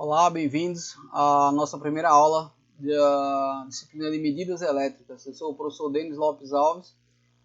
Olá, bem-vindos à nossa primeira aula da disciplina de medidas elétricas. Eu sou o professor Denis Lopes Alves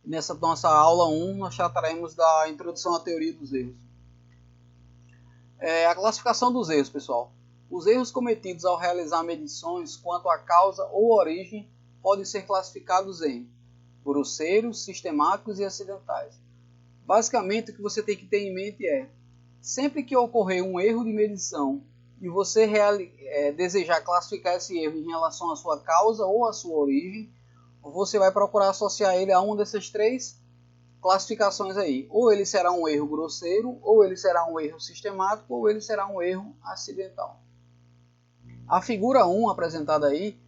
e nessa nossa aula 1 nós trataremos da introdução à teoria dos erros. A classificação dos erros, pessoal. Os erros cometidos ao realizar medições quanto à causa ou origem podem ser classificados em grosseiros, sistemáticos e acidentais. Basicamente, o que você tem que ter em mente é, sempre que ocorrer um erro de medição e você desejar classificar esse erro em relação à sua causa ou à sua origem, você vai procurar associar ele a uma dessas três classificações aí. Ou ele será um erro grosseiro, ou ele será um erro sistemático, ou ele será um erro acidental. A figura 1 apresentada aí,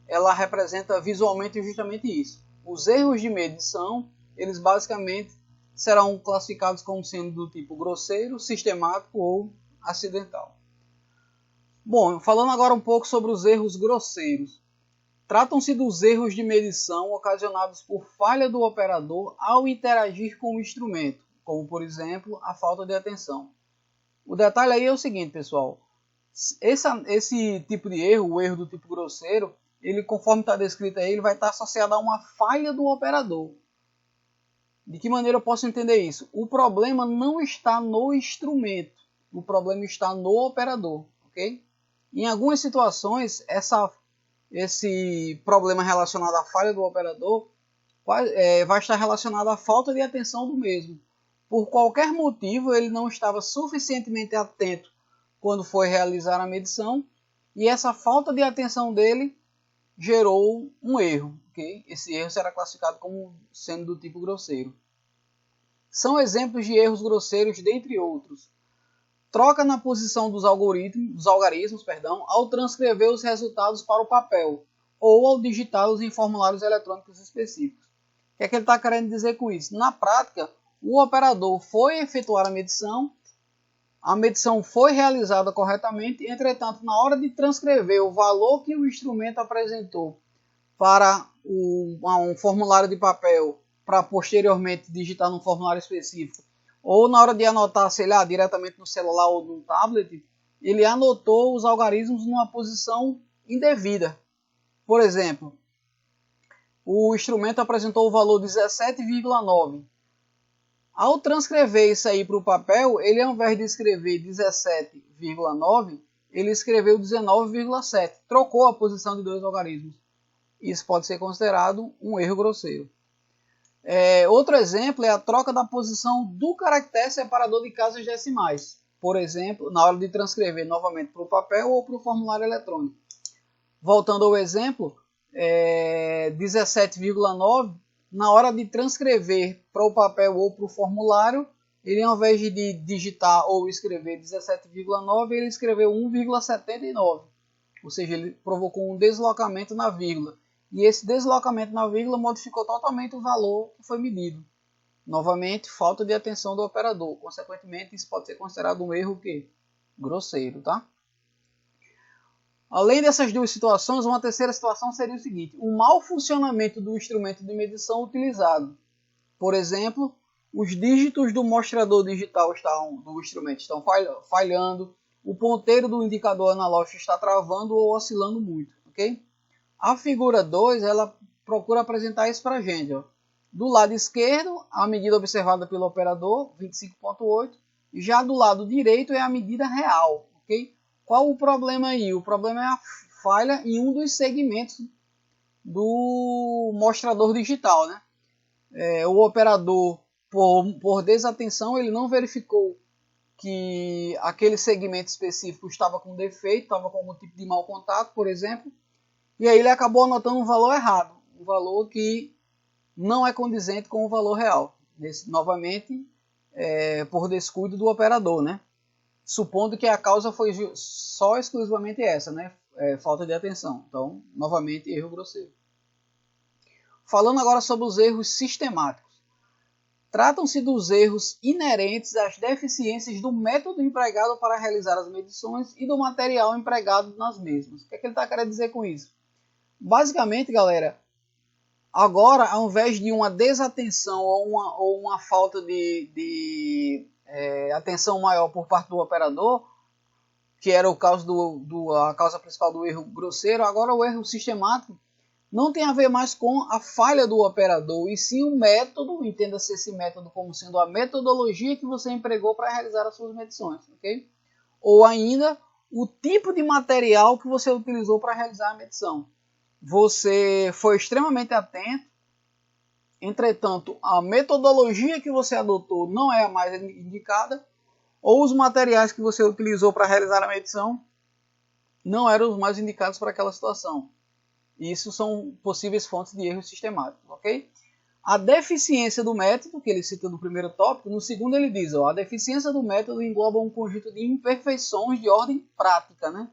ela representa visualmente justamente isso. Os erros de medição, eles basicamente serão classificados como sendo do tipo grosseiro, sistemático ou acidental. Bom, falando agora um pouco sobre os erros grosseiros. Tratam-se dos erros de medição ocasionados por falha do operador ao interagir com o instrumento, como por exemplo a falta de atenção. O detalhe aí é o seguinte, pessoal. Esse tipo de erro, o erro do tipo grosseiro, ele, conforme está descrito aí, ele vai estar associado a uma falha do operador. De que maneira eu posso entender isso? O problema não está no instrumento, o problema está no operador, ok? Em algumas situações, esse problema relacionado à falha do operador vai estar relacionado à falta de atenção do mesmo. Por qualquer motivo, ele não estava suficientemente atento quando foi realizar a medição e essa falta de atenção dele gerou um erro. Okay? Esse erro será classificado como sendo do tipo grosseiro. São exemplos de erros grosseiros, dentre outros. Troca na posição dos algarismos, ao transcrever os resultados para o papel ou ao digitá-los em formulários eletrônicos específicos. O que é que ele está querendo dizer com isso? Na prática, o operador foi efetuar a medição foi realizada corretamente, entretanto, na hora de transcrever o valor que o instrumento apresentou para um formulário de papel, para posteriormente digitar num formulário específico, ou na hora de anotar, sei lá, diretamente no celular ou no tablet, ele anotou os algarismos numa posição indevida. Por exemplo, o instrumento apresentou o valor 17,9. Ao transcrever isso aí para o papel, ele ao invés de escrever 17,9, ele escreveu 19,7. Trocou a posição de dois algarismos. Isso pode ser considerado um erro grosseiro. Outro exemplo é a troca da posição do caractere separador de casas decimais. Por exemplo, na hora de transcrever novamente para o papel ou para o formulário eletrônico. Voltando ao exemplo, 17,9, na hora de transcrever para o papel ou para o formulário, ele ao invés de digitar ou escrever 17,9, ele escreveu 1,79. Ou seja, ele provocou um deslocamento na vírgula. E esse deslocamento na vírgula modificou totalmente o valor que foi medido. Novamente, falta de atenção do operador. Consequentemente, isso pode ser considerado um erro grosseiro, tá? Além dessas duas situações, uma terceira situação seria o seguinte: o mau funcionamento do instrumento de medição utilizado. Por exemplo, os dígitos do mostrador digital do instrumento estão falhando, o ponteiro do indicador analógico está travando ou oscilando muito, ok? A figura 2, ela procura apresentar isso para a gente. Ó. Do lado esquerdo, a medida observada pelo operador, 25,8. Já do lado direito é a medida real. Okay? Qual o problema aí? O problema é a falha em um dos segmentos do mostrador digital. Né? O operador, por desatenção, ele não verificou que aquele segmento específico estava com defeito, estava com algum tipo de mau contato, por exemplo. E aí ele acabou anotando um valor errado, um valor que não é condizente com o valor real. Novamente, por descuido do operador, né? Supondo que a causa foi só exclusivamente essa, né? Falta de atenção. Então, novamente, erro grosseiro. Falando agora sobre os erros sistemáticos. Tratam-se dos erros inerentes às deficiências do método empregado para realizar as medições e do material empregado nas mesmas. O que é que ele está querendo dizer com isso? Basicamente, galera, agora, ao invés de uma desatenção ou uma falta de atenção maior por parte do operador, o que era o causa a causa principal do erro grosseiro. Agora o erro sistemático não tem a ver mais com a falha do operador, e sim o método, entenda-se esse método como sendo a metodologia que você empregou para realizar as suas medições, ok? Ou ainda, o tipo de material que você utilizou para realizar a medição. Você foi extremamente atento, entretanto, a metodologia que você adotou não é a mais indicada, ou os materiais que você utilizou para realizar a medição não eram os mais indicados para aquela situação. Isso são possíveis fontes de erro sistemático, ok? A deficiência do método, que ele cita no primeiro tópico, no segundo ele diz, a deficiência do método engloba um conjunto de imperfeições de ordem prática, né?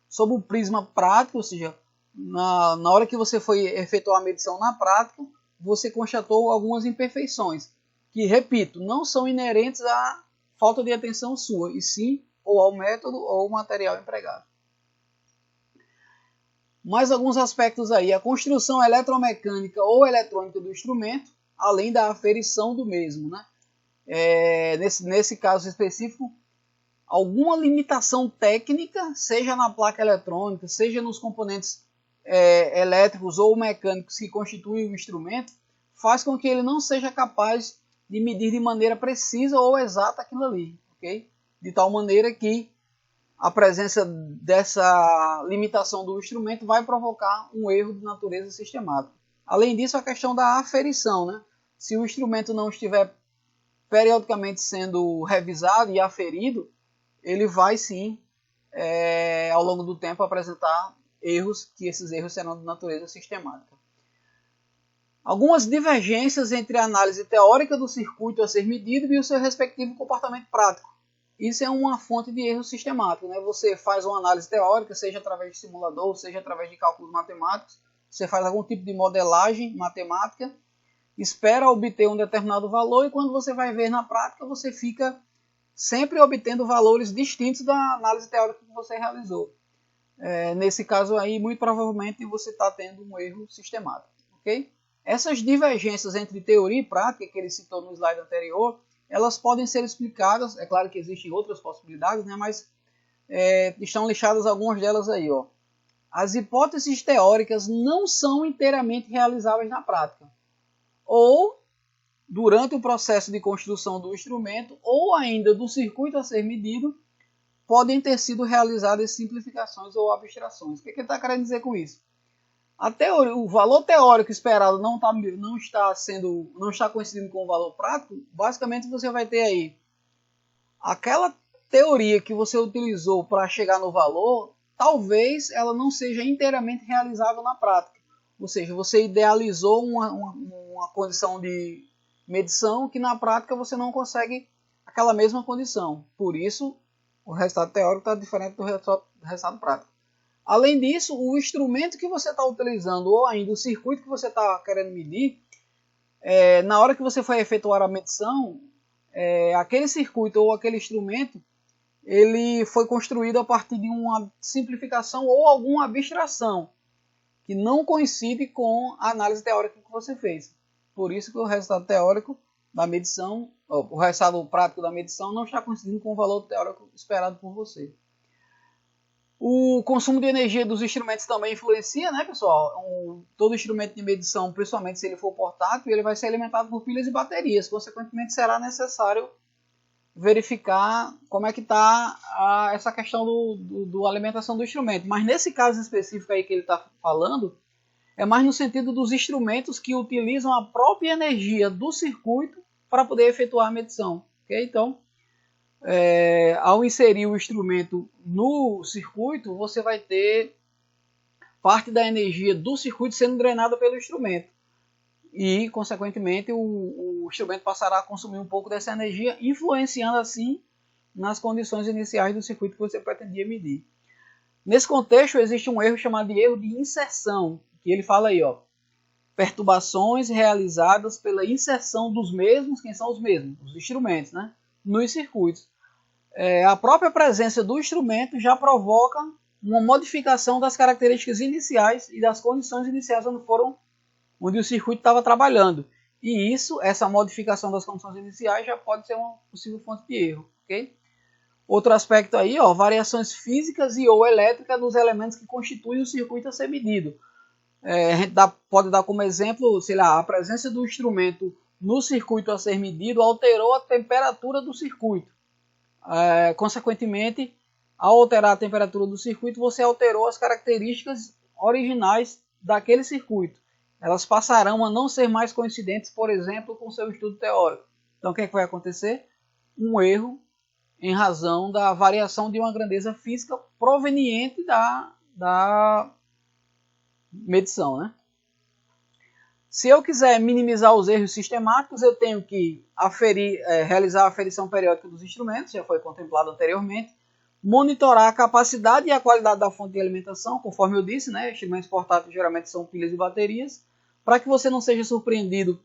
Sob o prisma prático, ou seja, na hora que você foi efetuar a medição na prática, você constatou algumas imperfeições, que, repito, não são inerentes à falta de atenção sua, e sim ou ao método ou ao material empregado. Mais alguns aspectos aí, a construção eletromecânica ou eletrônica do instrumento, além da aferição do mesmo, né? Nesse caso específico, alguma limitação técnica, seja na placa eletrônica, seja nos componentes elétricos ou mecânicos que constituem o instrumento, faz com que ele não seja capaz de medir de maneira precisa ou exata aquilo ali, ok? De tal maneira que a presença dessa limitação do instrumento vai provocar um erro de natureza sistemática. Além disso, a questão da aferição, né? Se o instrumento não estiver periodicamente sendo revisado e aferido, ele vai sim, ao longo do tempo, apresentar erros, que esses erros serão de natureza sistemática. Algumas divergências entre a análise teórica do circuito a ser medido e o seu respectivo comportamento prático. Isso é uma fonte de erro sistemático, né? Você faz uma análise teórica, seja através de simulador, seja através de cálculos matemáticos, você faz algum tipo de modelagem matemática, espera obter um determinado valor e quando você vai ver na prática, você fica sempre obtendo valores distintos da análise teórica que você realizou. Nesse caso aí, muito provavelmente você está tendo um erro sistemático, ok? Essas divergências entre teoria e prática, que ele citou no slide anterior, elas podem ser explicadas, é claro que existem outras possibilidades, né, mas estão listadas algumas delas aí. As hipóteses teóricas não são inteiramente realizáveis na prática. Ou, durante o processo de construção do instrumento, ou ainda do circuito a ser medido, podem ter sido realizadas simplificações ou abstrações. O que ele está querendo dizer com isso? A teoria, o valor teórico esperado não está coincidindo com o valor prático. Basicamente você vai ter aí aquela teoria que você utilizou para chegar no valor, talvez ela não seja inteiramente realizável na prática. Ou seja, você idealizou uma condição de medição que na prática você não consegue aquela mesma condição. Por isso, o resultado teórico está diferente do resultado prático. Além disso, o instrumento que você está utilizando, ou ainda o circuito que você está querendo medir, na hora que você for efetuar a medição, aquele circuito ou aquele instrumento, ele foi construído a partir de uma simplificação ou alguma abstração, que não coincide com a análise teórica que você fez. Por isso que o resultado teórico da medição, o resultado prático da medição não está coincidindo com o valor teórico esperado por você. O consumo de energia dos instrumentos também influencia, né, pessoal? Todo instrumento de medição, principalmente se ele for portátil, ele vai ser alimentado por pilhas e baterias. Consequentemente, será necessário verificar como é que está essa questão do alimentação do instrumento. Mas nesse caso específico aí que ele está falando, é mais no sentido dos instrumentos que utilizam a própria energia do circuito para poder efetuar a medição. Okay? Então, ao inserir o instrumento no circuito, você vai ter parte da energia do circuito sendo drenada pelo instrumento. E, consequentemente, o instrumento passará a consumir um pouco dessa energia, influenciando assim nas condições iniciais do circuito que você pretendia medir. Nesse contexto, existe um erro chamado de erro de inserção, que ele fala aí, perturbações realizadas pela inserção dos mesmos, quem são os mesmos? Os instrumentos, né? Nos circuitos. A própria presença do instrumento já provoca uma modificação das características iniciais e das condições iniciais onde o circuito estava trabalhando. E essa modificação das condições iniciais já pode ser uma possível fonte de erro. Okay? Outro aspecto aí, ó, variações físicas e ou elétricas nos elementos que constituem o circuito a ser medido. A gente pode dar como exemplo, sei lá, a presença do instrumento no circuito a ser medido alterou a temperatura do circuito. Consequentemente, ao alterar a temperatura do circuito, você alterou as características originais daquele circuito. Elas passarão a não ser mais coincidentes, por exemplo, com seu estudo teórico. Então, o que é que vai acontecer? Um erro em razão da variação de uma grandeza física proveniente da medição, né? Se eu quiser minimizar os erros sistemáticos, eu tenho que realizar a aferição periódica dos instrumentos, já foi contemplado anteriormente, monitorar a capacidade e a qualidade da fonte de alimentação, conforme eu disse, né? Instrumentos portáteis geralmente são pilhas e baterias, para que você não seja surpreendido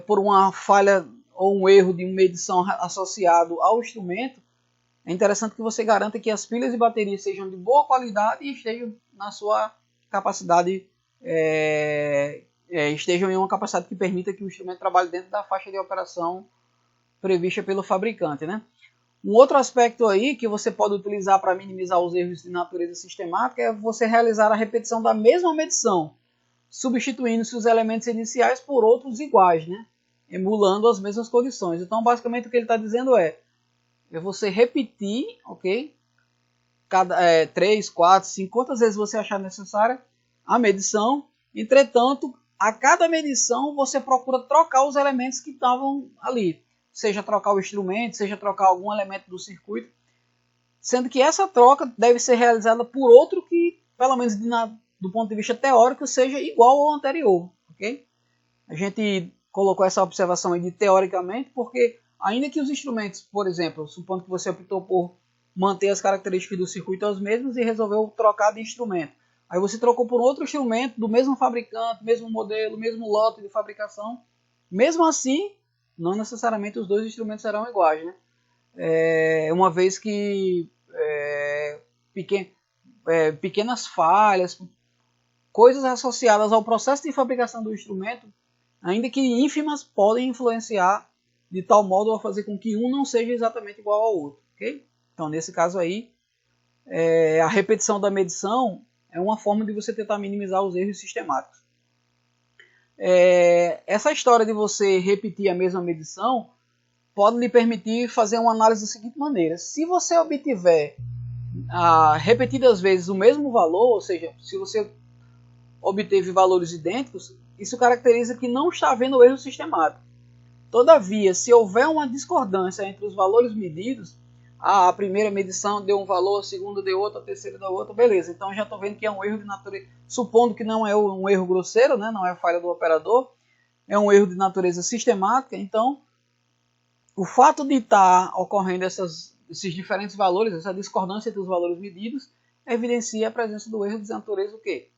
por uma falha ou um erro de medição associado ao instrumento. É interessante que você garanta que as pilhas e baterias sejam de boa qualidade e estejam na sua capacidade, estejam em uma capacidade que permita que o instrumento trabalhe dentro da faixa de operação prevista pelo fabricante, né? Um outro aspecto aí que você pode utilizar para minimizar os erros de natureza sistemática é você realizar a repetição da mesma medição, substituindo-se os elementos iniciais por outros iguais, né? Emulando as mesmas condições. Então, basicamente, o que ele está dizendo é você repetir, ok? 3, 4, 5, quantas vezes você achar necessária a medição. Entretanto, a cada medição você procura trocar os elementos que estavam ali. Seja trocar o instrumento, seja trocar algum elemento do circuito. Sendo que essa troca deve ser realizada por outro que, pelo menos do ponto de vista teórico, seja igual ao anterior. Ok? A gente colocou essa observação aí de teoricamente, porque ainda que os instrumentos, por exemplo, supondo que você optou por manter as características do circuito as mesmas e resolveu trocar de instrumento. Aí você trocou por outro instrumento do mesmo fabricante, mesmo modelo, mesmo lote de fabricação. Mesmo assim, não necessariamente os dois instrumentos serão iguais, né? Uma vez que pequenas falhas, coisas associadas ao processo de fabricação do instrumento, ainda que ínfimas, podem influenciar de tal modo a fazer com que um não seja exatamente igual ao outro. Okay? Então, nesse caso aí, a repetição da medição é uma forma de você tentar minimizar os erros sistemáticos. Essa história de você repetir a mesma medição pode lhe permitir fazer uma análise da seguinte maneira. Se você obtiver repetidas vezes o mesmo valor, ou seja, se você obteve valores idênticos, isso caracteriza que não está havendo erro sistemático. Todavia, se houver uma discordância entre os valores medidos, a primeira medição deu um valor, a segunda deu outro, a terceira deu outro, beleza. Então já estou vendo que é um erro de natureza, supondo que não é um erro grosseiro, né, não é falha do operador, é um erro de natureza sistemática. Então, o fato de estar ocorrendo esses diferentes valores, essa discordância entre os valores medidos, evidencia a presença do erro de natureza o quê?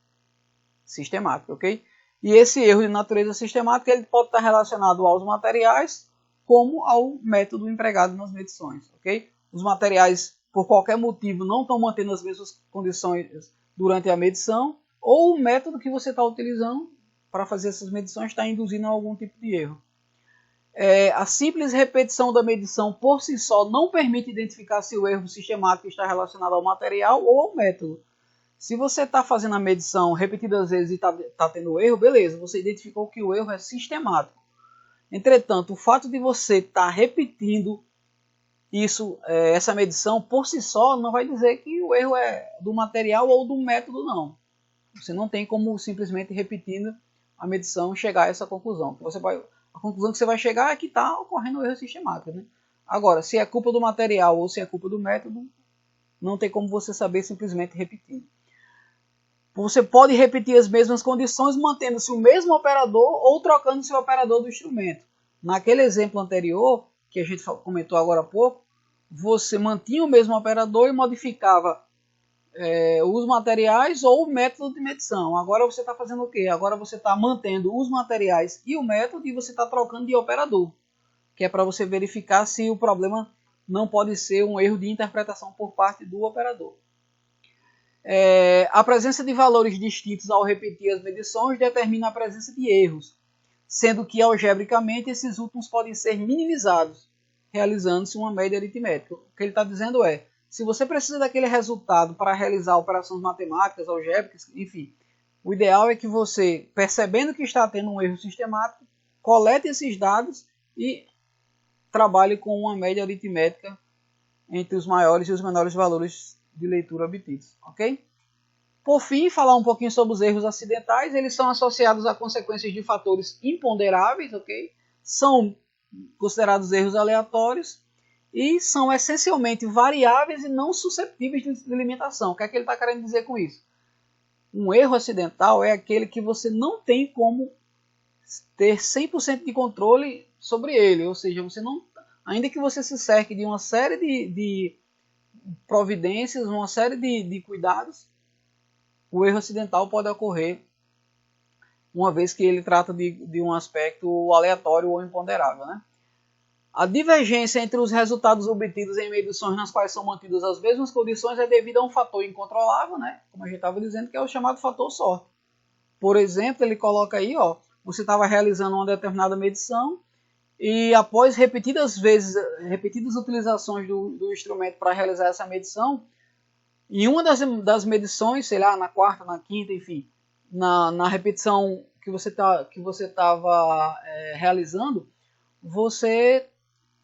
Sistemática, ok? E esse erro de natureza sistemática ele pode estar relacionado aos materiais como ao método empregado nas medições, ok? Os materiais, por qualquer motivo, não estão mantendo as mesmas condições durante a medição, ou o método que você está utilizando para fazer essas medições está induzindo a algum tipo de erro. A simples repetição da medição por si só não permite identificar se o erro sistemático está relacionado ao material ou ao método. Se você está fazendo a medição repetidas vezes e está tendo erro, beleza, você identificou que o erro é sistemático. Entretanto, o fato de você estar repetindo essa medição por si só não vai dizer que o erro é do material ou do método, não. Você não tem como simplesmente repetindo a medição chegar a essa conclusão. A conclusão que você vai chegar é que está ocorrendo um erro sistemático, né? Agora, se é culpa do material ou se é culpa do método, não tem como você saber simplesmente repetindo. Você pode repetir as mesmas condições mantendo-se o mesmo operador ou trocando-se o operador do instrumento. Naquele exemplo anterior, que a gente comentou agora há pouco, você mantinha o mesmo operador e modificava os materiais ou o método de medição. Agora você está fazendo o quê? Agora você está mantendo os materiais e o método e você está trocando de operador, que é para você verificar se o problema não pode ser um erro de interpretação por parte do operador. A presença de valores distintos ao repetir as medições determina a presença de erros, sendo que algebricamente esses últimos podem ser minimizados. realizando-se uma média aritmética. O que ele está dizendo é, se você precisa daquele resultado para realizar operações matemáticas, algébricas, enfim, o ideal é que você, percebendo que está tendo um erro sistemático, colete esses dados e trabalhe com uma média aritmética entre os maiores e os menores valores de leitura obtidos, ok? Por fim, falar um pouquinho sobre os erros acidentais. Eles são associados a consequências de fatores imponderáveis, ok? São considerados erros aleatórios e são essencialmente variáveis e não susceptíveis de limitação. O que é que ele está querendo dizer com isso? Um erro acidental é aquele que você não tem como ter 100% de controle sobre ele, ou seja, você não, ainda que você se cerque de uma série de providências, uma série de cuidados, o erro acidental pode ocorrer uma vez que ele trata de um aspecto aleatório ou imponderável, né? A divergência entre os resultados obtidos em medições nas quais são mantidas as mesmas condições é devido a um fator incontrolável, né? Como a gente estava dizendo, que é o chamado fator sorte. Por exemplo, ele coloca aí, ó, você estava realizando uma determinada medição e após repetidas utilizações do instrumento para realizar essa medição, em uma das medições, sei lá, na quarta, na quinta, enfim, na repetição que você estava realizando, você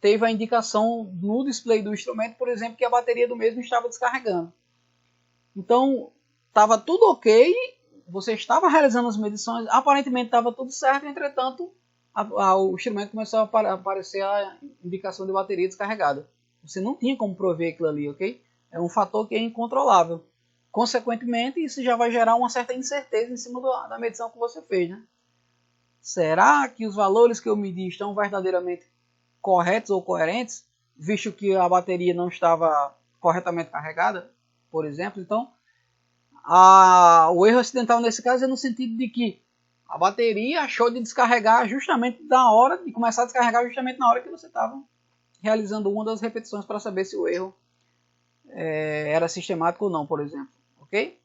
teve a indicação no display do instrumento, por exemplo, que a bateria do mesmo estava descarregando. Então, estava tudo ok, você estava realizando as medições, aparentemente estava tudo certo, entretanto, o instrumento começou a aparecer a indicação de bateria descarregada. Você não tinha como prover aquilo ali, ok? É um fator que é incontrolável. Consequentemente, isso já vai gerar uma certa incerteza em cima da medição que você fez, né? Será que os valores que eu medi estão verdadeiramente corretos ou coerentes, visto que a bateria não estava corretamente carregada, por exemplo? Então, o erro acidental nesse caso é no sentido de que a bateria achou de descarregar justamente na hora, de começar a descarregar justamente na hora que você estava realizando uma das repetições para saber se o erro era sistemático ou não, por exemplo, ok?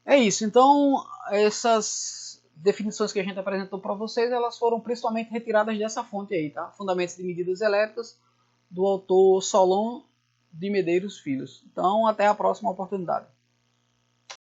É isso, então essas definições que a gente apresentou para vocês, elas foram principalmente retiradas dessa fonte aí, tá? Fundamentos de Medidas Elétricas, do autor Solon de Medeiros Filhos. Então, até a próxima oportunidade.